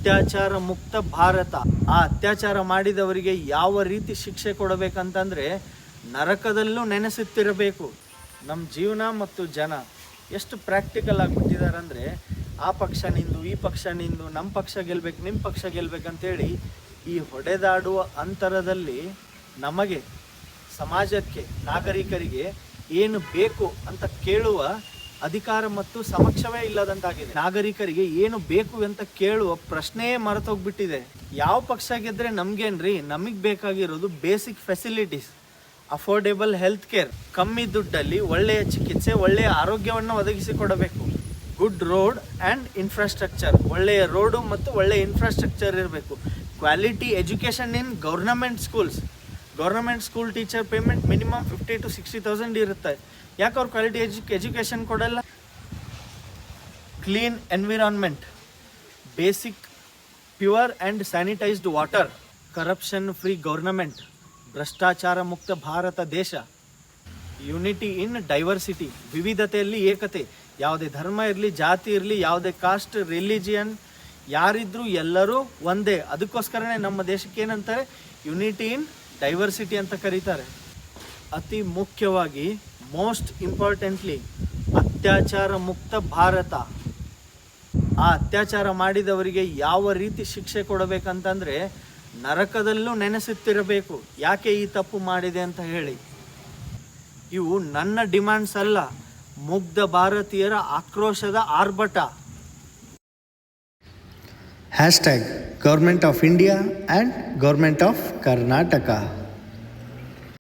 ಅತ್ಯಾಚಾರ ಮುಕ್ತ ಭಾರತ. ಆ ಅತ್ಯಾಚಾರ ಮಾಡಿದವರಿಗೆ ಯಾವ ರೀತಿ ಶಿಕ್ಷೆ ಕೊಡಬೇಕಂತಂದರೆ ನರಕದಲ್ಲೂ ನೆನೆಸುತ್ತಿರಬೇಕು. ನಮ್ಮ ಜೀವನ ಮತ್ತು ಜನ ಎಷ್ಟು ಪ್ರಾಕ್ಟಿಕಲ್ ಆಗಿಬಿಟ್ಟಿದ್ದಾರೆ ಅಂದರೆ, ಆ ಪಕ್ಷ ನಿಂದು, ಈ ಪಕ್ಷ ನಿಂದು, ನಮ್ಮ ಪಕ್ಷ ಗೆಲ್ಬೇಕು, ನಿಮ್ಮ ಪಕ್ಷ ಗೆಲ್ಬೇಕಂತೇಳಿ ಈ ಹೊಡೆದಾಡುವ ಅಂತರದಲ್ಲಿ ನಮಗೆ, ಸಮಾಜಕ್ಕೆ, ನಾಗರಿಕರಿಗೆ ಏನು ಬೇಕು ಅಂತ ಕೇಳುವ ಅಧಿಕಾರ ಮತ್ತು ಸಮಕ್ಷವೇ ಇಲ್ಲದಂತಾಗಿದೆ. ನಾಗರಿಕರಿಗೆ ಏನು ಬೇಕು ಅಂತ ಕೇಳುವ ಪ್ರಶ್ನೆಯೇ ಮರೆತೋಗ್ಬಿಟ್ಟಿದೆ. ಯಾವ ಪಕ್ಷ ಗೆದ್ರೆ ನಮ್ಗೇನ್ರಿ, ನಮಗೆ ಬೇಕಾಗಿರೋದು basic facilities, affordable health care, ಕಮ್ಮಿ ದುಡ್ಡಲ್ಲಿ ಒಳ್ಳೆಯ ಚಿಕಿತ್ಸೆ, ಒಳ್ಳೆಯ ಆರೋಗ್ಯವನ್ನು ಒದಗಿಸಿಕೊಡಬೇಕು. ಗುಡ್ ರೋಡ್ ಆ್ಯಂಡ್ ಇನ್ಫ್ರಾಸ್ಟ್ರಕ್ಚರ್, ಒಳ್ಳೆಯ ರೋಡು ಮತ್ತು ಒಳ್ಳೆಯ ಇನ್ಫ್ರಾಸ್ಟ್ರಕ್ಚರ್ ಇರಬೇಕು. Quality education in government schools. Government school teacher payment minimum 50,000 to 60,000 ಇರುತ್ತೆ. ಯಾಕೆ ಅವ್ರು ಕ್ವಾಲಿಟಿ ಎಜುಕೇಷನ್ ಕೊಡಲ್ಲ? Clean environment, basic pure and sanitised water, corruption free government, ಭ್ರಷ್ಟಾಚಾರ ಮುಕ್ತ ಭಾರತ ದೇಶ, ಯುನಿಟಿ ಇನ್ ಡೈವರ್ಸಿಟಿ, ವಿವಿಧತೆಯಲ್ಲಿ ಏಕತೆ. ಯಾವುದೇ ಧರ್ಮ ಇರಲಿ, ಜಾತಿ ಇರಲಿ, ಯಾವುದೇ ಕಾಸ್ಟ್, ರಿಲಿಜಿಯನ್ ಯಾರಿದ್ರೂ ಎಲ್ಲರೂ ಒಂದೇ. ಅದಕ್ಕೋಸ್ಕರನೇ ನಮ್ಮ ದೇಶಕ್ಕೆ ಏನಂತಾರೆ, ಯುನಿಟಿ ಇನ್ ಡೈವರ್ಸಿಟಿ ಅಂತ ಕರೀತಾರೆ. ಅತಿ ಮುಖ್ಯವಾಗಿ, ಮೋಸ್ಟ್ ಇಂಪಾರ್ಟೆಂಟ್ಲಿ, ಅತ್ಯಾಚಾರ ಮುಕ್ತ ಭಾರತ. ಆ ಅತ್ಯಾಚಾರ ಮಾಡಿದವರಿಗೆ ಯಾವ ರೀತಿ ಶಿಕ್ಷೆ ಕೊಡಬೇಕಂತಂದರೆ ನರಕದಲ್ಲೂ ನೆನೆಸುತ್ತಿರಬೇಕು, ಯಾಕೆ ಈ ತಪ್ಪು ಮಾಡಿದೆ ಅಂತ ಹೇಳಿ. ಇವು ನನ್ನ ಡಿಮ್ಯಾಂಡ್ಸ್ ಅಲ್ಲ, ಮುಗ್ಧ ಭಾರತೀಯರ ಆಕ್ರೋಶದ ಆರ್ಭಟ. #Government of India and government of Karnataka.